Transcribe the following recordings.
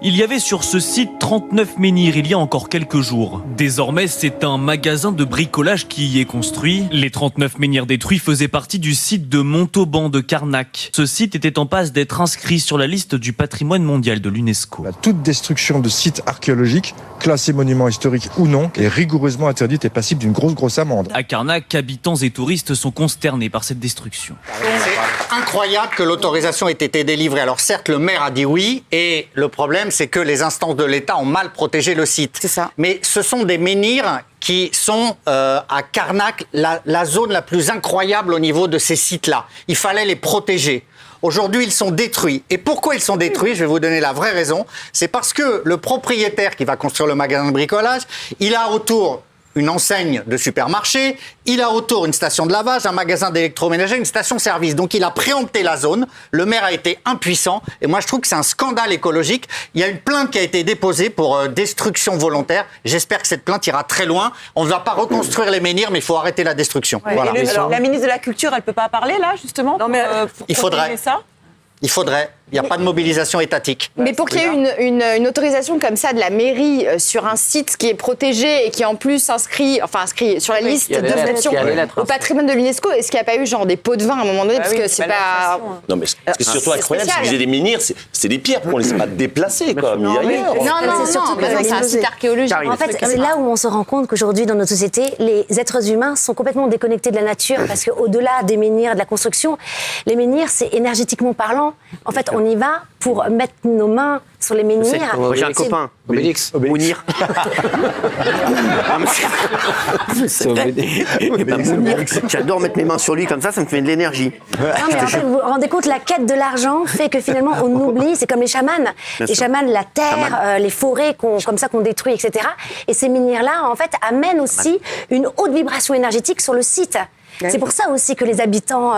Il y avait sur ce site 39 menhirs il y a encore quelques jours. Désormais, c'est un magasin de bricolage qui y est construit. Les 39 menhirs détruits faisaient partie du site de Montauban de Carnac. Ce site était en passe d'être inscrit sur la liste du patrimoine mondial de l'UNESCO. Toute destruction de sites archéologiques, classés monuments historiques ou non, est rigoureusement interdite et passible d'une grosse amende. À Carnac, habitants et touristes sont consternés par cette destruction. C'est incroyable que l'autorisation ait été délivrée. Alors certes, le maire a dit oui, et le problème, c'est que les instances de l'État ont mal protégé le site. C'est ça. Mais ce sont des menhirs qui sont à Carnac, la zone la plus incroyable au niveau de ces sites-là. Il fallait les protéger. Aujourd'hui, ils sont détruits. Et pourquoi ils sont détruits ? Je vais vous donner la vraie raison. C'est parce que le propriétaire qui va construire le magasin de bricolage, il a autour une enseigne de supermarché, il a autour une station de lavage, un magasin d'électroménager, une station-service. Donc il a préempté la zone, le maire a été impuissant, et moi je trouve que c'est un scandale écologique. Il y a une plainte qui a été déposée pour destruction volontaire. J'espère que cette plainte ira très loin. On ne va pas reconstruire les menhirs, mais il faut arrêter la destruction. Ouais, voilà. alors, la ministre de la Culture, elle ne peut pas parler là, justement? Non, mais il faudrait. Ça il faudrait. Il n'y a pas de mobilisation étatique. Mais pour qu'il y ait une autorisation comme ça de la mairie sur un site qui est protégé et qui est en plus inscrit sur la liste de nations au patrimoine de l'UNESCO, est-ce qu'il n'y a pas eu genre des pots de vin à un moment donné? Parce que c'est pas... Non, mais ce qui est surtout incroyable, c'est qu'ils aient des menhirs, c'est des pierres qu'on ne laisse pas déplacer, quoi, mis ailleurs. Non, c'est un site archéologique. En fait, c'est là où on se rend compte qu'aujourd'hui, dans notre société, les êtres humains sont complètement déconnectés de la nature, parce qu'au-delà des menhirs, de la construction, les menhirs, c'est énergétiquement parlant. En fait, on y va pour mettre nos mains sur les menhirs. Moi, j'ai un copain, Obélix. Mounir. J'adore mettre mes mains sur lui comme ça me fait de l'énergie. Non, mais en fait, vous vous rendez compte, la quête de l'argent fait que finalement, on oublie, c'est comme les chamans. Les chamans, la terre, les forêts comme ça qu'on détruit, etc. Et ces menhirs-là, en fait, amènent aussi une haute vibration énergétique sur le site. C'est pour ça aussi que les habitants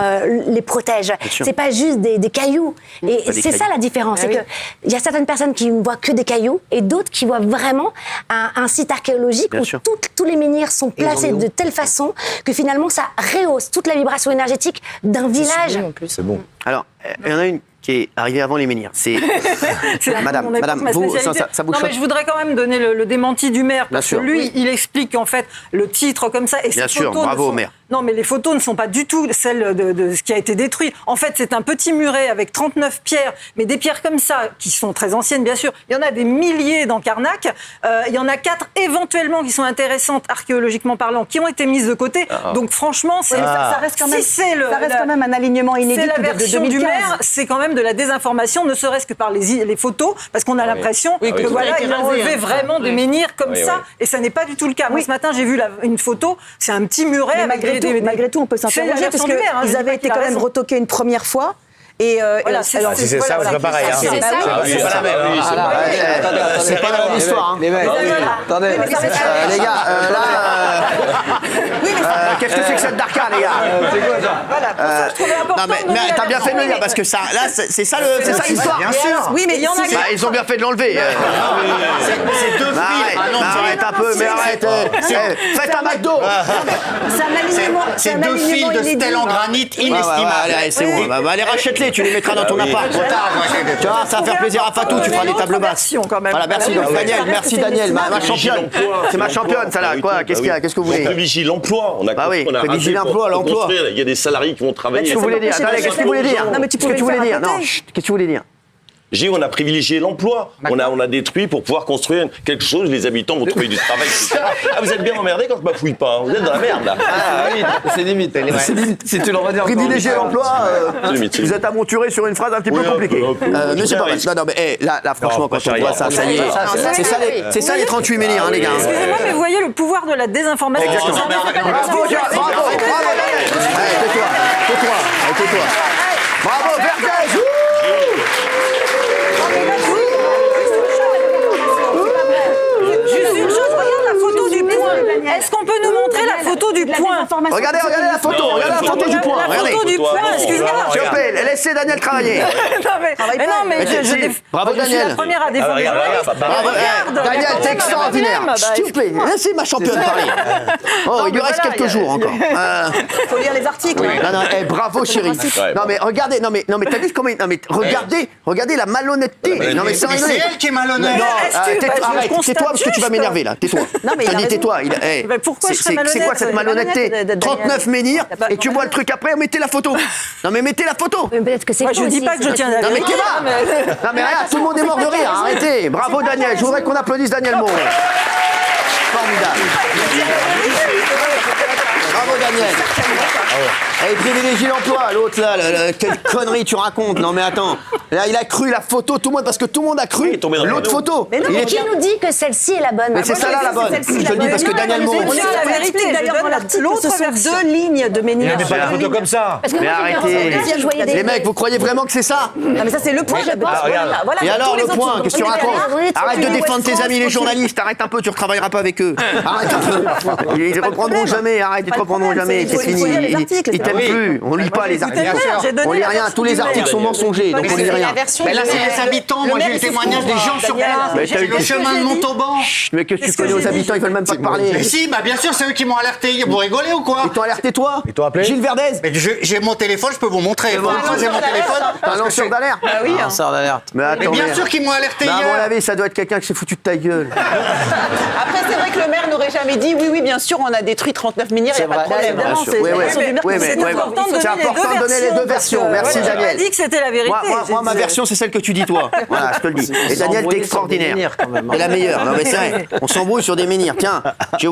les protègent. C'est pas juste des cailloux. Et c'est ça la différence. C'est qu'il y a certaines personnes qui ne voient que des cailloux et d'autres qui voient vraiment un site archéologique où tous les menhirs sont placés de telle façon que finalement ça rehausse toute la vibration énergétique d'un village. C'est bon. Alors, il y en a une qui est arrivée avant les menhirs. C'est Madame, vous, ça vous choque? Non, mais je voudrais quand même donner le démenti du maire. Parce que lui, il explique qu'en fait, le titre comme ça... Et bien sûr, bravo au maire. Non, mais les photos ne sont pas du tout celles de ce qui a été détruit. En fait, c'est un petit muret avec 39 pierres, mais des pierres comme ça, qui sont très anciennes, bien sûr. Il y en a des milliers dans Carnac. Il y en a 4 éventuellement qui sont intéressantes, archéologiquement parlant, qui ont été mises de côté. Donc franchement, ça reste quand même... ça reste quand même un alignement inédit. C'est la version du maire, c'est quand même de la désinformation, ne serait-ce que par les photos, parce qu'on a l'impression que voilà, il a enlevé vraiment des menhirs comme ça, et ça n'est pas du tout le cas. Moi, ce matin, j'ai vu une photo, c'est un petit muret avec malgré tout, on peut s'interroger parce qu'ils avaient été quand même retoqués une première fois. Et voilà, si c'est ça, c'est pas pareil. C'est pas la même histoire. Les mecs, attendez. Les gars, qu'est-ce que c'est que cette darka, les gars? Non, mais t'as bien fait de le dire, parce que ça, là, c'est ça l'histoire. Bien sûr. Oui, mais il y en a... Ils ont bien fait de l'enlever. C'est 2 fils. Arrête un peu, mais arrête. Faites un McDo. C'est 2 fils de stèles en granit inestimables. C'est bon, allez, rachète-les. Tu les mettras dans ton appart. Tu vois, ça va faire plaisir à Fatou, tu feras des tables basses. Voilà, merci. Donc Daniel, merci Daniel, ma championne. C'est ma championne, ça là. Quoi? Qu'est-ce qu'il y a? Qu'est-ce que vous voulez? On privilégie l'emploi. Ah oui, privilégie l'emploi. Il y a des salariés qui vont travailler. Qu'est-ce que vous voulez dire? Attendez, qu'est-ce que vous voulez dire? Qu'est-ce que tu voulais dire? Non, qu'est-ce que tu voulais dire? On a privilégié l'emploi. On a détruit pour pouvoir construire quelque chose. Les habitants vont trouver du travail. Ah, vous êtes bien emmerdés quand je bafouille pas. Vous êtes dans la merde, là. Ah oui, c'est limite. Si tu l'envoies dire. Privilégier l'emploi. Vous êtes aventuré sur une phrase un petit peu compliquée. Mais c'est pas mal. Non, mais là, franchement, quand on voit ça, ça y est. C'est ça les 38 menhirs, les gars. Excusez-moi, mais vous voyez le pouvoir de la désinformation. Exactement. Bravo. Tais-toi. Bravo, Vergès. Juste une chose, regarde la photo du point. Est-ce qu'on peut nous montrer la photo photo du point. Regardez la photo, regardez la photo du point. La Regardez. photo du point, excuse-moi. Chopé, laissez Daniel travailler. Non, mais Bravo je suis la Daniel. première à défendre les journalistes. Bravo, Daniel, t'es extraordinaire. S'il vous plaît, laissez ma championne parler. Oh, il lui reste quelques jours encore. Il faut lire les articles. Non, bravo chérie. Non mais regardez, non mais t'as vu comment, non mais regardez la malhonnêteté. Non mais c'est elle qui est malhonnête. Non, arrête, tais-toi parce que tu vas m'énerver là. Tais-toi. Je te dis tais-toi. Pourquoi je serais malhonnête? C'est quoi cette malhonnêteté? 39 menhirs et tu vois le truc après, mettez la photo. Non mais mettez la photo. Peut-être que c'est Moi, je dis pas que je tiens à la Non mais t'es là. Non mais regarde, tout le monde est mort de rire. Arrêtez. Bravo Daniel. Je voudrais qu'on applaudisse Daniel Moreau. Formidable. Bravo Daniel. Elle privilégie l'emploi, l'autre là, quelle connerie tu racontes. Non mais attends, là il a cru la photo, tout le monde, parce que tout le monde a cru l'autre photo. Mais non, qui nous dit que celle-ci est la bonne? Mais c'est ça là la bonne. Je te le dis parce que Daniel Moreau. On explique d'ailleurs dans l'article, ce sont 2 lignes de menhir. Mais pas la photo comme ça. Mais arrêtez. Les mecs, vous croyez vraiment que c'est ça? Non mais ça c'est le point, je pense. Et alors le point, qu'est-ce que tu racontes? Arrête de défendre tes amis les journalistes, arrête un peu, tu ne retravailleras pas avec eux. Arrête un peu. Ils ne reprendront jamais, arrête, ils ne te reprendront jamais, c'est fini. Ils t'aiment plus, on lit pas les articles. On lit rien, tous les articles sont mensongers, donc on lit rien. Mais là, c'est les habitants. Moi, j'ai eu le témoignage des gens sur place. C'est le chemin de Montauban. Mais qu'est-ce que tu connais aux habitants, ils veulent même pas te parler. Mais si, bah bien sûr, c'est eux qui m'ont alerté. Vous rigolez ou quoi? Ils t'ont alerté toi? Ils t'ont appelé? Gilles Verdez? Mais j'ai mon téléphone, je peux vous montrer. J'ai mon téléphone. T'as un lanceur d'alerte? Ah oui. Lanceur d'alerte. Mais Mais attends. bien sûr qu'ils m'ont alerté À mon hier. avis, ça doit être quelqu'un qui s'est foutu de ta gueule. Après, c'est vrai que le maire n'aurait jamais dit oui, bien sûr, on a détruit 39 menhirs, il n'y a pas de problème. Évidemment, C'est important de donner les deux versions. Merci Daniel. Daniel. J'ai dit que c'était la vérité. Moi, ma version, c'est celle que tu dis toi. Voilà, je te le dis. Et Daniel, t'es extraordinaire. T'es la meilleure. Non mais c'est vrai. On s'embrouille sur des menhirs. Tiens, je vais vous